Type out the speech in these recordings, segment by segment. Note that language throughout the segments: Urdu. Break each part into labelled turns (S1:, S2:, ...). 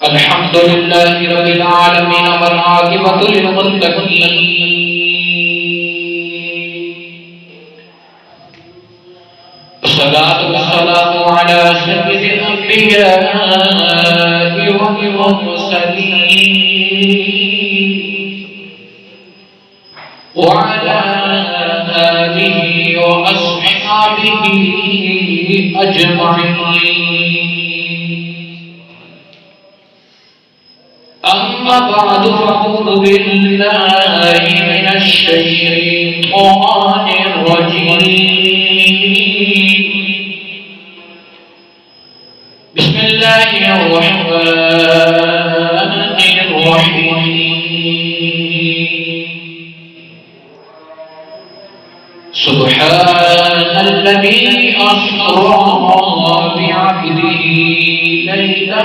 S1: الحمد لله رب العالمين والعاقبة للمتقين والصلاة والسلام على سيد الأنبياء والمرسلين وعلى آله وأصحابه أجمعين. أما بعد فأعوذ بالله من الشيطان الرجيم. بسم الله الرحمن الرحيم. سبحان الذي أسرى بعبده ليلا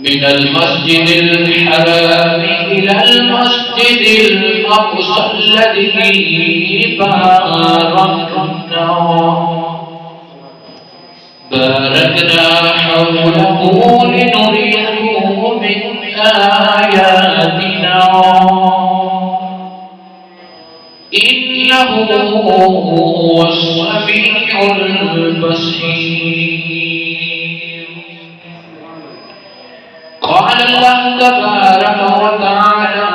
S1: من المسجد الحرام إلى المسجد الأقصى الذي باركنا حوله لنريه من آياتنا إنه هو السميع البصير. قال الله تبارك وتعالى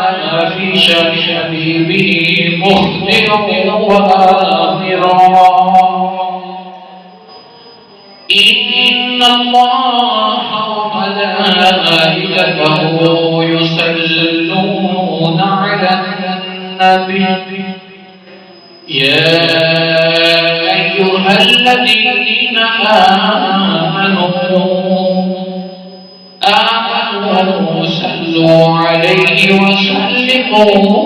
S1: في شأن حبيبه مخبرا وآمرا: إن الله وملائكته يصلون على النبي يا أيها الذين آمنوا صلوا عليه وسلموا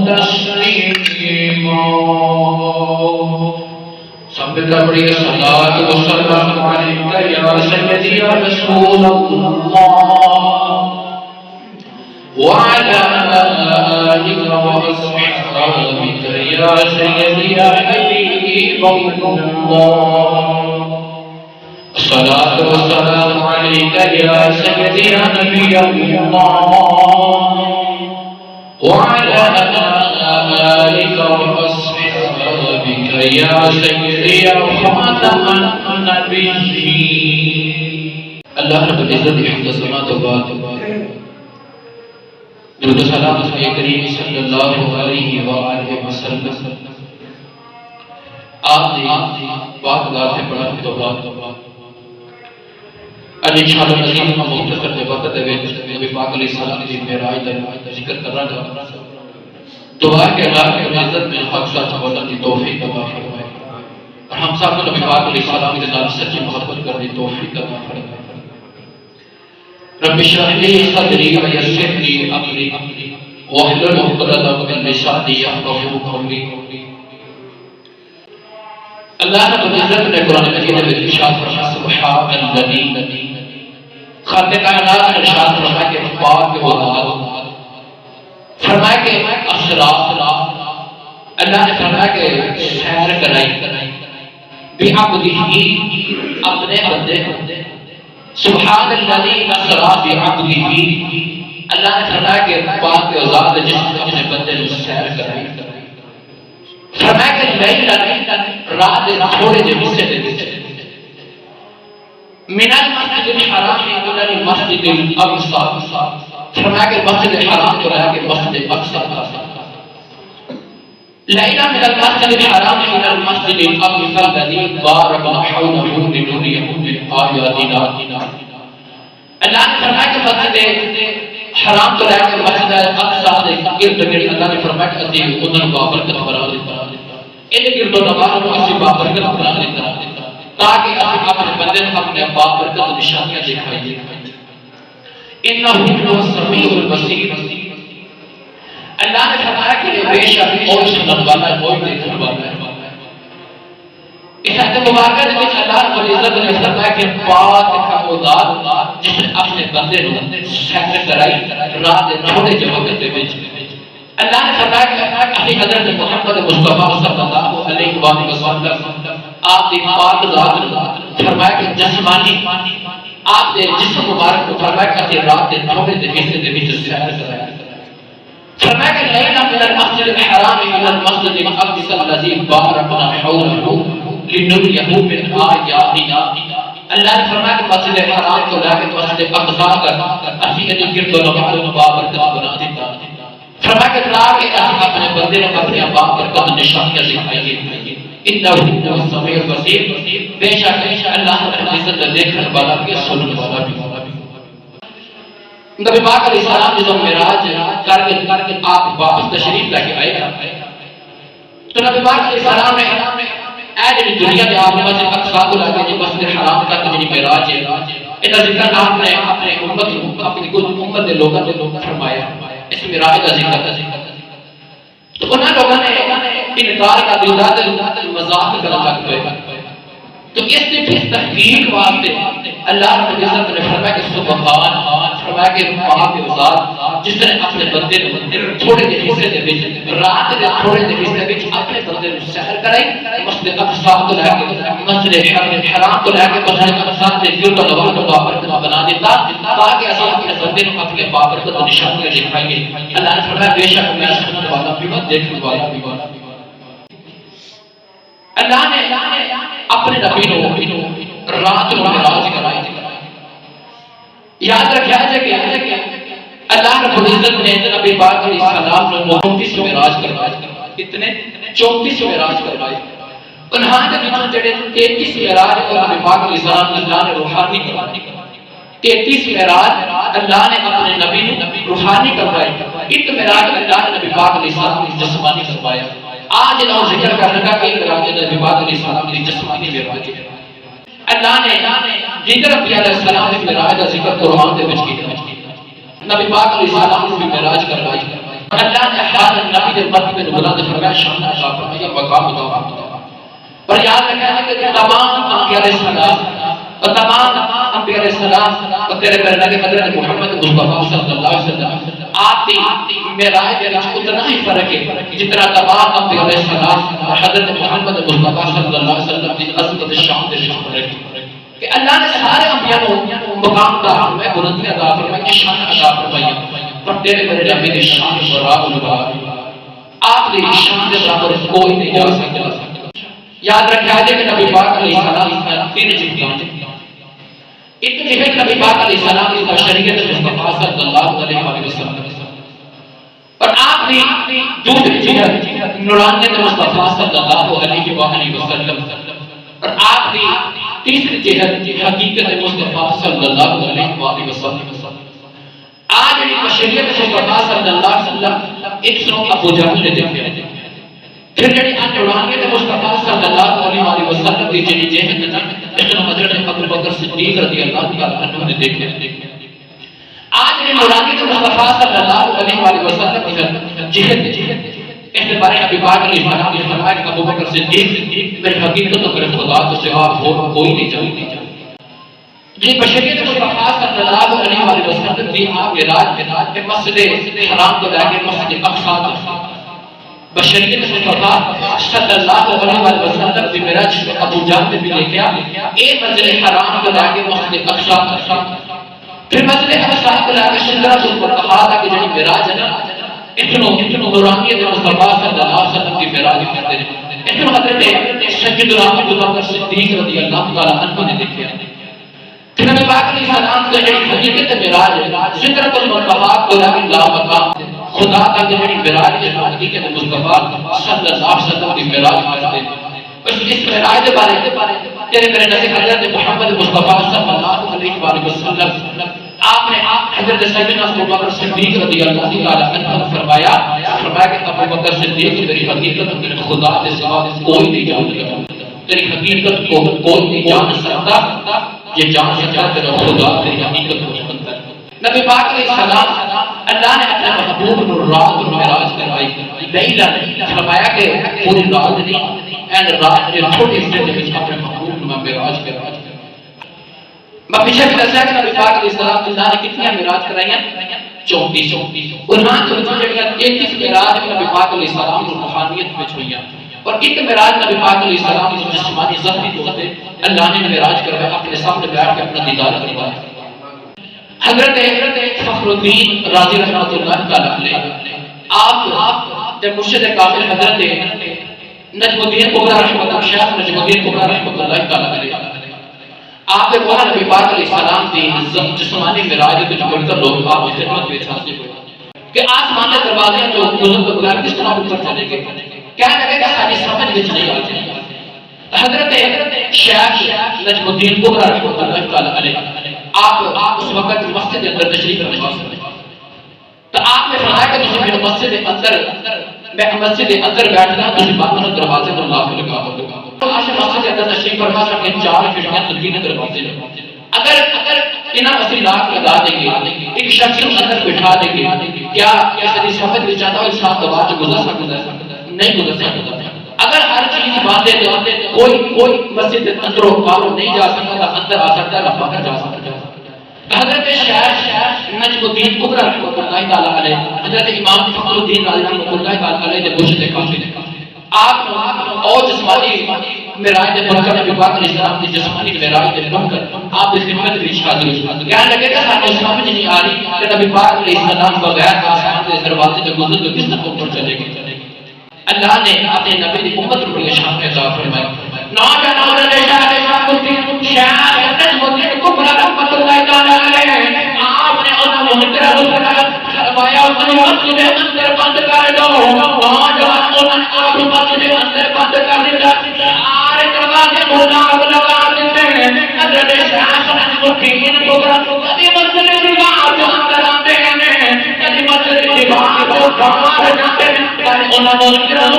S1: تسليما. سبحان ربي الصلاة والسلام عليك يا سيدي يا رسول الله وعلى آلك وأصحابك يا سيدي يا حبيب الله. الصلاة والسلام عليك يا سيدي يا نبي الله وعلى آلك وأصحابك يا سيدي يا خاتم النبيين. اللہ رب العزت حمد و ثنا و بعد درود و سلام نبی کریم صلی اللہ علیہ وآلہ وسلم. آپ نے بات سے پڑھنے تو بعد انشاءاللہ مزید میں مختصر وقت ہے نبی پاک علیہ السلام کی معراج کا ذکر کر رہا تھا. دعا کہ اللہ کی عزت میں حق ساتھ بولنے کی توفیق عطا فرمائے اور ہم سب کو نبی پاک علیہ السلام کے نام سچی محبت کرنے کی توفیق عطا فرمائے. رب اشرح لي صدري ويسر لي امري واحلل عقدة من لساني يفقهوا قولي. اللہ رب العزت نے قرآن مجید میں ارشاد فرمایا: سبحان الذی خالق کائنات نے ارشاد فرمایا کہ پاک و ذات فرمایا کہ اسرا اللہ نے فرمایا کہ سیر کرائی بعبدہ اپنے بندے سبحان الذی اسرا بعبدہ اللہ نے فرمایا کہ پاک و ذات جس نے اپنے بندے کو سیر کرائی فرمایا کہ رات تھوڑے دے حصے دے من المسجد الحرام الى المسجد الاقصى فرمایا کہ مسجد الحرام کو رہا کہ مسجد اقصی لیلا من المسجد الحرام الى المسجد الاقصى الذي باركنا حوله لنريه من آياتنا. اللہ نے فرمایا کہ مسجد حرام کو رہا کہ مسجد اقصی کے ارد گرد اللہ نے فرمایا کہ اسی انہوں کو برکت بنا دیتا ان گرد و نواح کو اسی بابرکت بنا دیتا تاکہ اپنے بندے کو اپنے بابرکت و نشانیاں دکھائیے. انہ هو السمیع البصیر. اللہ نے فرمایا کہ بے شک اور سننے والا ہے اور دیکھنے والا ہے. اس حد مبارکہ میں اللہ رب العزت نے فرمایا کہ پاک کا وہ ذات جس نے اپنے بندے کو سیر کرائی رات تھوڑے جو وقت دے وچ. اللہ نے فرمایا کہ حضرت محمد مصطفیٰ صلی اللہ علیہ وسلم آپ کی پاک ذات فرمایا کہ جسمانی آپ دے جسم مبارک کو فرمایا کہ رات دے تھوڑے دے حصے دے وچ سیر کرایا فرمایا کہ لینا من المسجد الحرام الى المسجد الاقصى الذي باركنا حوله لنريه من آیاتنا اللہ نے فرمایا کہ مسجد حرام کو لے کے مسجد اقصی تک اسی کے گرد و نواح بابرکت بنا دیتا فرمایا کہ لا کہ اسی اپنے بندے کو اپنے بابرکت نشانیاں دکھائیے انه هو السميع البصير بے شک اللہ رب العزت دیکھنے والا بھی سننے والا بھی نبی پاک علیہ السلام جب معراج کر کے آپ واپس تشریف لے کے آئے تو نبی پاک علیہ السلام نے اے جی دنیا میں آپ نے مسجد اقصی کو لے کے مسجد حرام تک جی معراج ہے اس ذکر آپ نے اپنے امت اپنی کچھ امت کے لوگوں نے فرمایا اس معراج کا ذکر تو انہاں لوگوں نے انکار کا دل مذاق کرنے لگ پئے تو اس نے پھر تحقیق واسطے اللہ رب العزت نے فرمایا کہ سبحان فرمایا کہ پاک ذات جس نے اپنے بندے کو تھوڑے دے حصے دے وچ رات دے تھوڑے دے حصے وچ اپنے بندے کو سحر کرائی مسجد اقصی کو لے کے مسجد حرام کو لے کے مسجد اقصی دے گرد و نواح کو بابرکت بنا دیتا تاکہ اسی اپنے بندے کو اپنے بابرکت کو نشانیاں دکھائیں اللہ نے فرمایا بے شک میں سننے والا بھی ہوں دیکھنے والا بھی ہوں اللہ نے اپنے نبی کو رات کو معراج کرائی یاد رکھا جائے کہ اللہ رب العزت نے نبی پاک علیہ السلام کو 34 معراج کروایا کتنے 34 معراج کروائے انہاں دے وچوں جڑے 33 معراج نبی پاک علیہ السلام اللہ نے روحانی کروائے 33 معراج اللہ نے اپنے نبی کو روحانی کروائے ایک معراج اللہ نے نبی پاک علیہ السلام کو جسمانی کروایا آج لوگ ذکر کرنے کا کہ معراج نبی پاک علیہ السلام کی جسمانی معراج ہے اللہ نے دیگر انبیاء علیہ السلام نے معراج کا ذکر قرآن دے وچ کیتا نبی پاک علیہ السلام کو بھی معراج کروائی اللہ نے ہر نبی کے مرتبے کو بلند فرمایا شان عطا فرمایا مقام عطا فرمایا پر یاد رکھنا کہ تمام انبیاء علیہ السلام اور تمام انبیاء علیہ السلام اور تیرے پیارے نبی حضرت محمد مصطفیٰ صلی اللہ علیہ وسلم آپ کی معراج کے وچ اتنا ہی فرق ہے جتنا تمام انبیاء علیہ السلام اور حضرت محمد مصطفیٰ صلی اللہ علیہ وسلم کی عظمت شان کے وچ فرق ہے کہ اللہ نے سارے انبیاء کو مقام عطا فرمایا بلندی عطا فرمایا شان عطا فرمایا پر تیرے پیارے نبی کی شان برابر آپ کی شان کے برابر کوئی نہیں جا سکتا یاد رکھا جائے کہ نبی پاک علیہ السلام تین جہت ایک جہت نبی پاک علیہ السلام کی بشریت مصطفیٰ صلی اللہ علیہ وسلم اور آپ نے دوسری جہت نورانیت مصطفیٰ صلی اللہ علیہ وسلم اور آپ نے تیسری جہت حقیقت مصطفیٰ صلی اللہ علیہ وسلم آج بھی بشریت مصطفیٰ صلی اللہ علیہ وسلم ایک سنو ابو جہل نے دیکھے پھر جڑی نورانیت مصطفیٰ صلی اللہ علیہ وسلم کی جڑی جہت ہے لیکن حضرت ابو بکر صدیق رضی اللہ تعالیٰ عنہ نے دیکھے آج بھی نورانیت مصطفیٰ صلی اللہ علیہ وسلم کی جہت اعتبار نبی پاک علیہ السلام نے فرمایا کہ ابو بکر صدیق میری حقیقت تو میرے خدا تو سوا اور کوئی نہیں جانتا جی بشریت مصطفیٰ صلی اللہ علیہ وسلم کی آپ معراج کے مسجد حرام کو لے کے مسجد اقصی تک بشریت مصطفیٰ صلی اللہ علیہ وسلم کی معراج میں ابو جہل نے بھی دیکھا ایک مسجد حرام کو لے کے مسجد اقصی تک پھر مسجد اقصی کو لے کے سدرۃ المنتہا تک جڑی معراج ہے نا اتنو نورانیت مصطفیٰ صلی اللہ علیہ وسلم کی معراج کرتے ہیں اتنو حضرت سیدنا ابو بکر صدیق رضی اللہ تعالیٰ عنہ نے دیکھا پھر نبی پاک علیہ السلام کی جڑی حقیقت معراج ہے سدرۃ المنتہا کو لے کے لا مقام خدا تک جڑی معراج ہے حقیقت مصطفیٰ صلی اللہ علیہ وسلم کی معراج کرتے ہیں اس معراج کے بارے تیرے میرے نبی حضرت محمد مصطفیٰ صلی اللہ علیہ وسلم آپ نے حضرت سیدنا ابو بکر صدیق رضی اللہ تعالیٰ عنہ فرمایا کہ ابو بکر صدیق تیری حقیقت میرے خدا کے سوا کوئی نہیں جانتا تیری حقیقت کو کوئی نہیں جان سکتا یہ جان سکتا تیرا خدا تیری حقیقت کو جانتا ہے نبی پاک علیہ السلام اللہ نے اپنے محبوب کو رات اور معراج کروائی لیلا فرمایا کہ پوری رات نہیں اینڈ رات کے چھوٹے حصے میں اپنے محبوب کو معراج کروائی میں پیچھے بھی دسیا کہ نبی پاک علیہ السلام اللہ نے کتنی معراج کرائی ہیں 34 اور ہاں تو جڑیاں 33 معراج نبی پاک علیہ السلام کی روحانیت وچ ہوئی ہیں اور ایک معراج نبی پاک علیہ السلام کی جسمانی ظاہری طور پہ اللہ نے معراج کروایا، اپنے سامنے بیٹھ کے اپنا دیدار کروایا۔ حضرت فخر الدین رازی رحمۃ اللہ تعالیٰ علیہ آپ جب مرشد کامل حضرت نجم الدین کبریٰ رحمۃ اللہ شیخ نجم الدین کبریٰ رحمۃ اللہ تعالیٰ علیہ آپ نے بولا نبی پاک علیہ السلام کی جسمانی معراج کو جو کر لوگ آپ کی خدمت میں حاضر ہوئے کہ آسمان کے دروازے جو گزر کے بغیر کس طرح اوپر چلے گے، کیا لگے گا ساری سمجھ میں نہیں آتی۔ حضرت شیخ نجم الدین کبریٰ رحمۃ اللہ تعالیٰ علیہ آپ اس وقت مسجد اندر تشریف فرما سکتے تو آپ نے فرمایا کہ تجھے میرے مسجد اندر بیٹھنا تجھے باہر دروازے پر لا کے لگا ہوگا۔ آج مسجد اندر تشریف فرما سکتے چار کھڑکیاں ترکینے دروازے اگر انہاں وسیلات لگا دیں گے، ایک شخص اندر بٹھا دیں گے، کیا حدیث سمجھ میں چاہتا ہو انسان دبا جو گزر سکتا نہیں گزر سکتا۔ اگر ہر چیز باندھے تو کوئی مسجد اندر باہر نہیں جا سکتا، اندر آ سکتا ہے، باہر جا سکتا ہے۔ حضرت شیخ نجم الدین کبریٰ رحمۃ اللہ تعالیٰ علیہ حضرت امام فخر الدین رازی رحمۃ اللہ تعالیٰ علیہ نے مرشد کامل آپ اور جسمانی معراج نے بن کر نبی پاک علیہ السلام کی جسمانی معراج نے بن کر آپ کی خدمت میں حاضر ہوئے۔ کیا لگے گا سانو سمجھ نہیں آ رہی کہ نبی پاک علیہ السلام بغیر آسمان کے دروازے سے گزر تو کس طرح اوپر چلے گئے۔ اللہ نے اپنے نبی کی امت کو یہ شان عطا فرمائی۔ نوجوان شاہ نجم الدین کبریٰ رحمۃ اللہ تعالیٰ علیہ آپ نے انہیں محترم فرمایا مسجد اندر بند کر دو۔ نوجوان انہیں آپ مسجد اندر بند کر دیا، سارے دروازے لگا دیتے ہیں۔ حضرت شیخ نجم الدین کبریٰ کبھی مسجد دیوار کے اندر آتے ہیں، کبھی مسجد دیوار کو باہر جاتے ہیں، انہیں محترم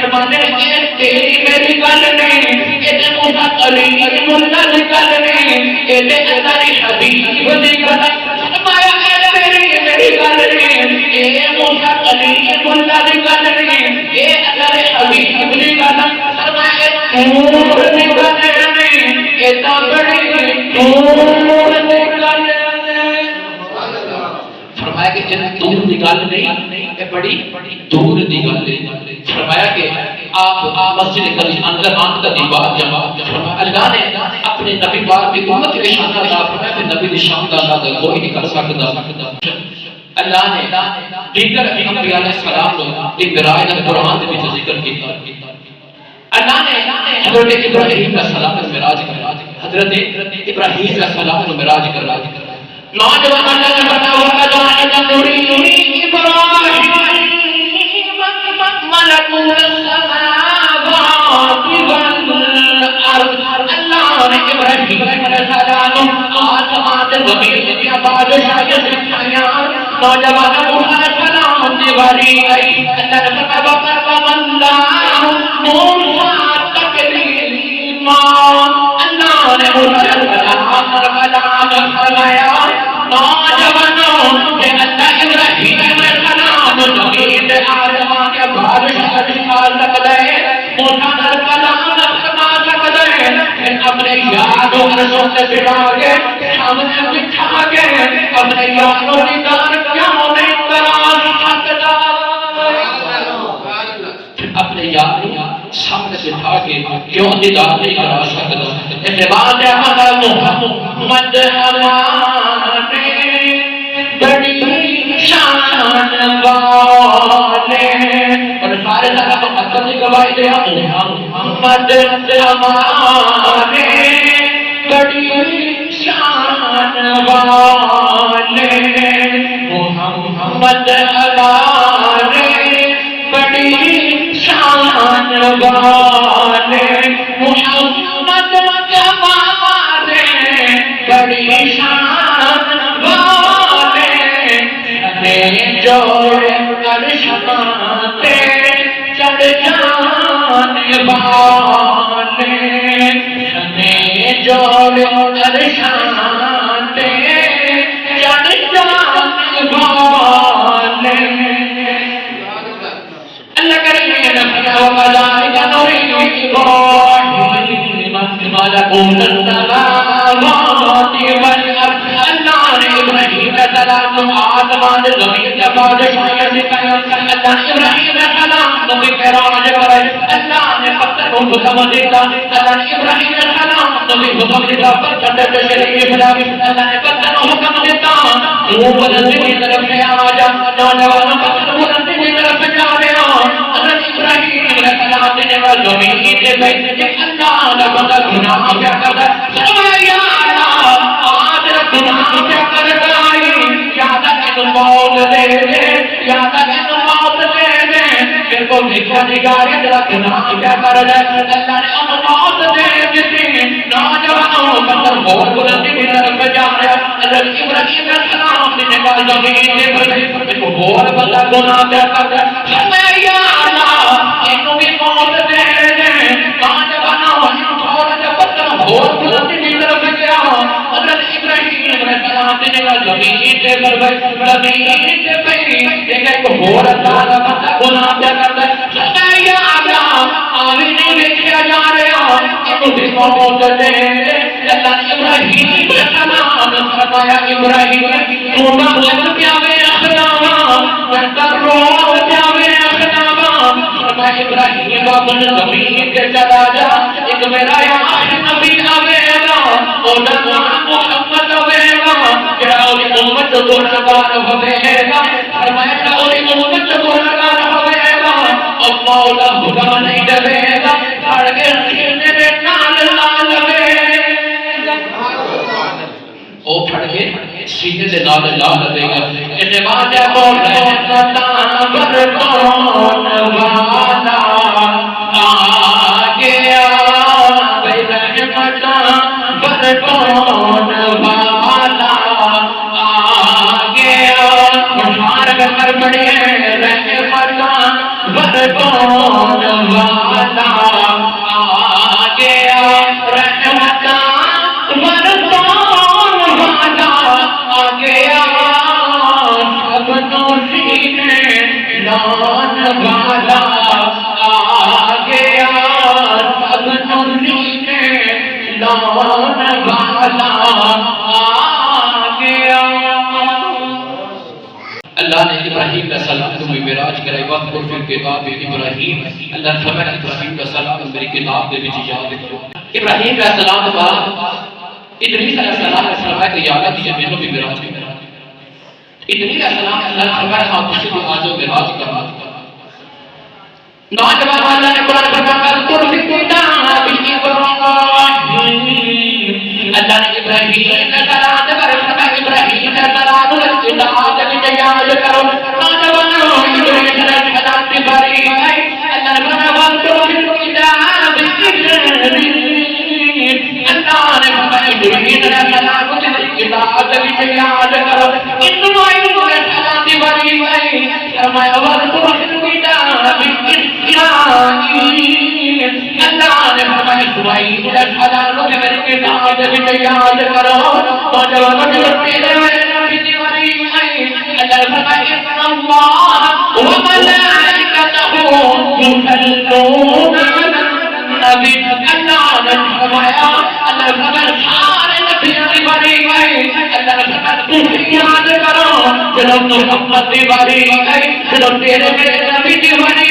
S1: فرماتے ہیں تیری میری گل نہیں، یہ موسیٰ کلیم اللہ کی گل نہیں، یہ اللہ حبیب کی گل۔ فرمایا میری گل نہیں، یہ موسیٰ کلیم اللہ کی گل نہیں، یہ اللہ حبیب کی گل۔ فرمایا نور کی گل نہیں، یہ تو بڑی نور کی گل ہے۔ فرمایا کہ دور کی گل نہیں، یہ بڑی دور کی گل ہے۔ فرمایا کہ آپ مسجد کے اندر آنکھ کا دیوار جمع فرمایا اللہ نے اپنے نبی پاک کی امت کے شان کا عطا فرمایا کہ نبی کی شان کا اندازہ کوئی نہیں کر سکتا۔ اللہ نے دیگر انبیاء علیہ السلام کو معراج کا قرآن میں ذکر کیا۔ اللہ نے حضرت ابراہیم کا سلام کو معراج کرا، حضرت ابراہیم کا سلام کو معراج کرا۔ نوجوان اللہ نے بتایا کہ نوری ابراہیم ملکوت السماوات والارض۔ اللہ نے ابراہیم علیہ السلام آسمان زمین کی بادشاہی سکھایا۔ نوجوان علیہ السلام دیواری آئی، اللہ نے فرمایا اللہ موسیٰ تکلیما۔ اللہ نے موسیٰ علیہ السلام فرمایا نوجوانوں کہ اللہ ابراہیم علیہ السلام زمین آسمان کے بادشاہ دکھا سکتا ہے، موسیٰ علیہ السلام فرما سکتا ہے، اپنے یادوں عرصوں سے بٹھا کے سامنے بٹھا کے اپنے یادوں دیدار کیوں نہیں کرا سکتا؟ اپنے یادوں سامنے بٹھا کے کیوں دیدار نہیں کرا سکتا؟ اعتبار محمد ہمارے بڑی شان والے، اور سارے ذرا محمد کی گواہی دے محمد ہمارے بڑی شان والے، محمد ہمارے بڑی شان والے، محمد ہمارے بڑی شان والے، جو عرشاتے چڑھ جانے والے، جو عرشاتے چڑھ جانے والے۔ اللہ کریم نے فرمایا وَكَذَلِكَ نُرِي إِبْرَاهِيمَ مَلَكُوتَ السَّمَاوَاتِ وَالْأَرْضِ۔ اللہ نے ابراہیم علیہ السلام آسمان زمین کے بادشاہ سے کہا اللہ ابراہیم علیہ السلام نبی پیراج کرے اللہ نے پتھر کو حکم دیتا اللہ ابراہیم علیہ السلام نبی حکم دیتا پتھر کے شریف اللہ نے پتھر کو حکم دیتا وہ بلند کی طرف سے آ جا نوجوان پتھر بلند کی طرف سے جا رہے ہوں حضرت ابراہیم علیہ السلام نے وہ زمین کے بیٹھ کے اللہ کا بندہ گناہ کیا کرتا ہے یا اللہ آج گناہ کیا کرتا ہے یا تک موت دے دے یا تک موت دے دے پھر کو بھیکھا نگاری تیرا گناہ کیا کر دے اللہ نے اب موت دے دی نوجوانوں پتھر بہت بلندی کی طرف جا رہے حضرت ابراہیم علیہ السلام نے کہا زمین دے پھر کو بہت بڑا گناہ کیا کر دے میں یا اللہ انہوں بھی موت دے دے نوجوانوں پتھر بہت بلندی کی طرف گیا حضرت ابراہیم علیہ السلام نے کہا زمین دے پر زمین دے پہ ایک اور اللہ کا گناہ کیا کرتا ہے یا اللہ آمین نہیں کیا جا رہا انہوں بھی موت دے اللہ ابراہیم علیہ السلام نے فرمایا ابراہیم تو نہ پیاوے اخلاما بندر روز پیاوے اخلاما فرمایا ابراہیم اپن زمین کے چلا جا ایک میرا یا نبی آوے گا اور محمد آوے گا کہ اور امت دور نگار ہوئے گا فرمایا اور امت دور نگار ہوئے گا اور مولا حکم نہیں دے گا پڑھ کے سینے میں نال لال لگے گا او پڑھ کے سینے سے نال لال لگے گا انہیں واجہ کو رحمتاں بر کون والا آگیا بے رحمتاں بر کون والا آگیا خوشحار کر بڑے رحمتاں بر کون والا آگیا رحمتاں بر کون والا آگیا سب نوشی میں لان والا آگیا سب نوشی میں لان والا آگیا اللہ نے ابراہیم علیہ السلام کو معراج کرائی وقت کو پھر کتاب ابراہیم اللہ نے فرمایا ابراہیم علیہ السلام میری کتاب دے وچ یاد رکھو ابراہیم علیہ السلام کے بعد ادریس علیہ السلام نے فرمایا کہ یا اللہ تجھے مینوں بھی معراج کرنا ادریس علیہ السلام اللہ نے فرمایا ہاں تجھے بھی آجو معراج کرنا نوجوان اللہ نے قرآن فرمایا قل کتاب ابراہیم اللہ نے ابراہیم علیہ السلام نے فرمایا ابراہیم علیہ السلام نے اتحاد کی یاد کرو نوجوانوں ابراہیم علیہ السلام کی باری اللہ نے فرمایا قل کتاب اللہ نے فرمایا ابراہیم علیہ السلام کو اتحاد کی یاد کرو ابراہیم علیہ السلام کی باری فرمایا قل کتاب اللہ نے فرمایا اسماعیل علیہ السلام کو میرے کتاب کی یاد کرو نوجوانوں جو تیرے میرے نبی کی باری اللہ نے فرمایا ان اللہ وملائکتہ یصلون علی النبی اللہ نے فرمایا سارے نبیوں کی باری اللہ نے فرمایا تم یاد کرو جب محمد کی باری جب تیرے میرے نبی کی باری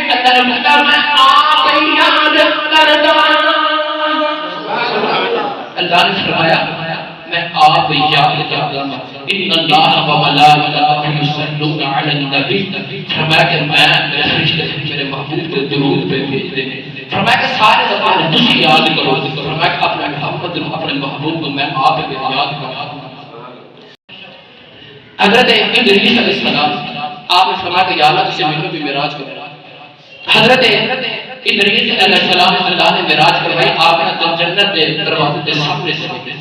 S1: اللہ نے فرمایا میں آپ یاد کرتا اللہ نے فرمایا میں آپ یاد کرتا ہوں ان اللہ و ملائکتہ یصلون علی النبی فرمایا کہ میں میرے فرشتے میرے محبوب کو درود پہ بھیجتے ہیں فرمایا کہ سارے زبان تجھے یاد کرو فرمایا کہ اپنے محمد اپنے محبوب کو میں آپ کو یاد کرتا ہوں حضرت ادریس علیہ السلام آپ نے فرمایا کہ یا اللہ تجھے مینوں بھی معراج کرو حضرت ادریس علیہ السلام اللہ نے معراج کروائی آپ نے جنت کے دروازے کے سامنے سے نکلے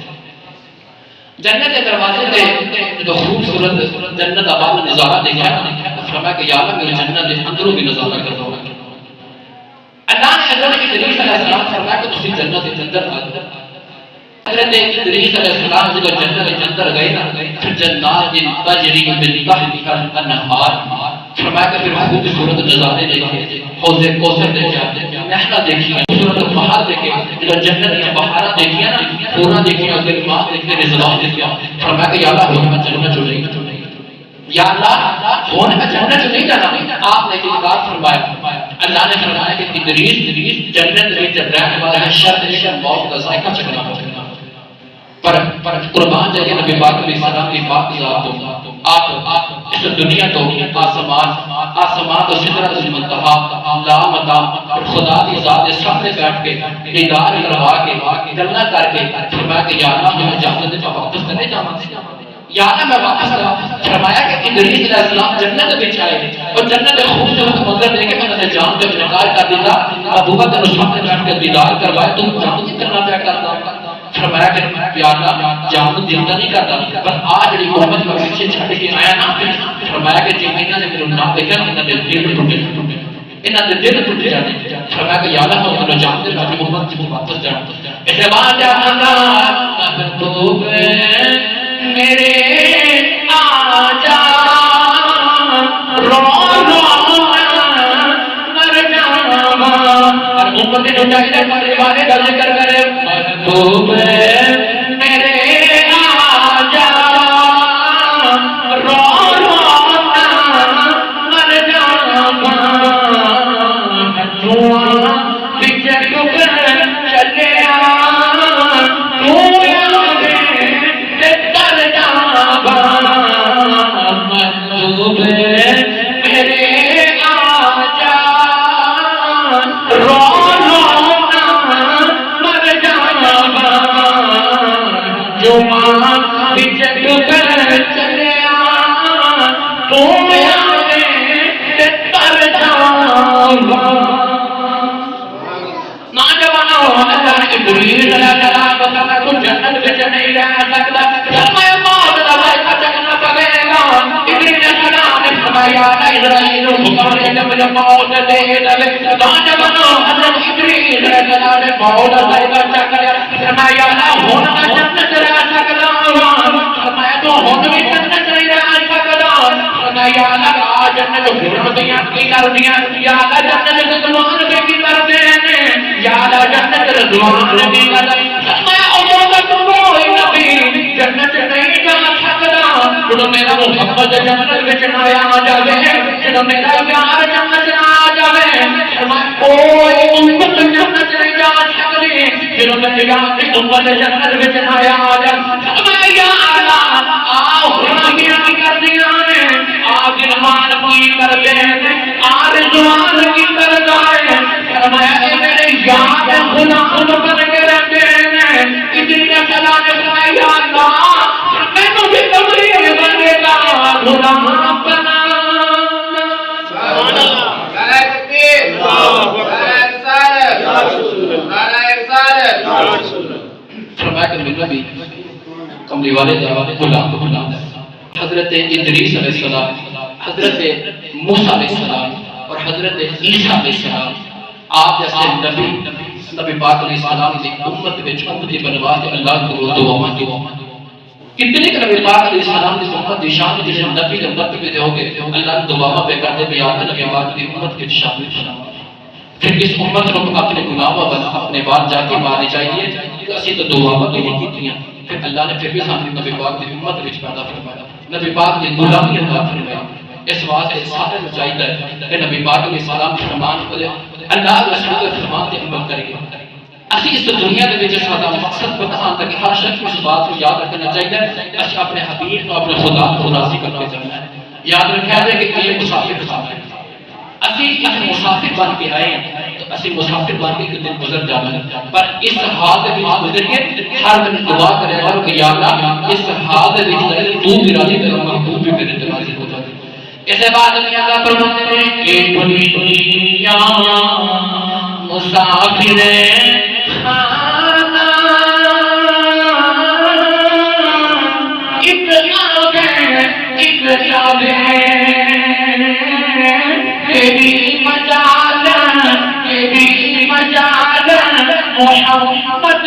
S1: جنت کے دروازے سے جو خوبصورت جنت آباد نظارہ دیکھا فرمایا کہ یا اللہ میں جنت کے اندروں بھی نظارہ کرتا ہوں اللہ نے حضرت ادریس علیہ السلام فرمایا کہ تسی جنت کے اندر آ جاؤ حضرت ادریس علیہ السلام جب جنت کے اندر گئے نا پھر جنات تجری من تحتها الانہار فرمایا کہ پھر خوبصورت نظارے دیکھے حوض کوثر دیکھا نہریں دیکھی خوبصورت پہاڑ دیکھے جب جنت کی بہاریں دیکھی نا پورا دیکھا گلمات دیکھے رضوان دیکھا فرمایا کہ یا اللہ ہمیں جنت جو نہیں یا اللہ ہونے میں جنت نہیں جانا، آپ نے انکار فرمایا۔ اللہ نے فرمایا کہ ادریس جنت میں جب رہنے والا ہے شرط موت کا ذائقہ چکھنا ہوگا، پر قربان جائے نبی پاک علیہ السلام کی بات تو آپ اس دنیا تو آسمان تو سدرۃ المنتہا لا مقام اور خدا کی ذات سامنے بیٹھ کے دیدار کروا کے گلا کر کے فرمایا کہ یا اللہ میں جنت میں واپس نہیں جاواں، یا اللہ میں واپس آ۔ فرمایا کہ ادریس علیہ السلام جنت میں آئے اور جنت میں خوبصورت منظر دیکھ کے میں نے جان کا انکار کر دیا، ابو بکر اس سامنے بیٹھ کے دیدار کروایا، تم جان کی کرنا پیا کرتا۔ فرمایا کہ یا اللہ جان زندہ نہیں کرتا، پر آج جڑی محمد میں پیچھے چھڈ کے آیا نا، فرمایا کہ جے انہاں نے میرے نام دیکھا انہاں دے دل ٹوٹے، انہاں دے دل ٹوٹ جانے۔ فرمایا کہ یا اللہ میں جان دے راج محمد کی واپس جانا۔ اے واجہ محبوب میرے آ جا، رو رو مر جاواں، اور امت نو چاہیے مرے والے گل کر محبوب میرے آ جا، رو رو مر جاواں، جواں وچ ڈوب چلے محبوب میرے آ جا، رو رو مر جاواں، جواں وچ ڈوب چلے تو آوے تے تر جاواں۔ نوجوانوں اللہ نے ادریس علیہ السلام کو کہا تو جنت وچ نہیں رہ سکتا، فرمایا موت دا ذائقہ چکھنا پوے گا۔ ادریس علیہ السلام نے فرمایا اسرائیل کو حکم دے جب موت دے دے، نوجوانوں حضرت ادریس علیہ السلام نے موت دا ذائقہ چکھ لیا، فرمایا ہن میں جنت رہ سکدا ہاں، فرمایا تو ہن بھی جنت نہیں رہ سکدا، فرمایا اللہ جنت حوروں کی کر دیا، یا اللہ جنت رضوان کی کر دے نے، یا اللہ جنت رضوان کی کر دے۔ فرمایا او تک کوئی نبی جنت نہیں جا سکدا، جدوں میرا محمد جنت وچ نہ آ جاوے، جدوں میرا یار جنت نہ آ جاوے، فرمایا کوئی امت جنت نہیں جا سکدی، جدوں میرے یار دی امت جنت وچ نہ آ جاوے۔ فرمایا یا اللہ آ حوروں کی کر دیا نے، آ گلمان کی کر دے نے، آ رضوان کی کر دے، فرمایا اے میرے یار غلام بن کے رہتے ہیں۔ ادریس السلام نے فرمایا یا اللہ میں بھی کمری بنے گا غلام بنا۔ سبحان اللہ، نعرہ تکبیر، نعرہ رسالت، نعرہ رسالت۔ فرمایا کہ میرا بھی کملی والے غلام ہے۔ حضرت ادریس علیہ السلام، حضرت موسیٰ علیہ السلام اور حضرت عیسیٰ علیہ السلام، آپ جیسے نبی پاک علیہ السلام کی امت وچ امتی بنوا کے اللہ کو دعا مانگی۔ کتنے کہ نبی پاک علیہ السلام کی امت دی شان جس نبی کے امت میں ہو گئے اللہ دعا پہ کرتے بھی آپ نبی پاک کی امت کے شامل شامل۔ پھر اس امت کو اپنے گناہوں بنا اپنے بات جا کے مارنی چاہیے کہ اسی تو دعا تو نہیں کیتیاں۔ پھر اللہ نے پھر بھی سامنے نبی پاک کی امت وچ پیدا فرمایا، نبی پاک نے غلامی عطا فرمائی۔ اس واسطے سارے کو چاہیے کہ نبی پاک علیہ السلام کے فرمان کو اللہ رسول کے فرمان تے عمل کرے۔ اسی اس دنیا دے وچ ساڈا مقصد پتہ آندا کہ ہر شخص اس بات کو یاد رکھنا چاہیے کہ اپنے حبیب کو اپنے خدا کو راضی کر کے جانا ہے۔ یاد رکھیا جائے کہ یہ مسافر ہے، اسی ایک مسافر بن کے آئے ہیں تو اسی مسافر بن کے ایک دن گزر جانا ہے، پر اس حال دے وچ گزر کے ہر دن دعا کرے اور کہ یا اللہ اس حال دے وچ تو بھی راضی کر، محبوب بھی میرے تے راضی ہو جائے۔ اس بعد میں اللہ فرماتے ہیں کہ دنیا مسافر خانہ ایک جاوے تیری مجال محمد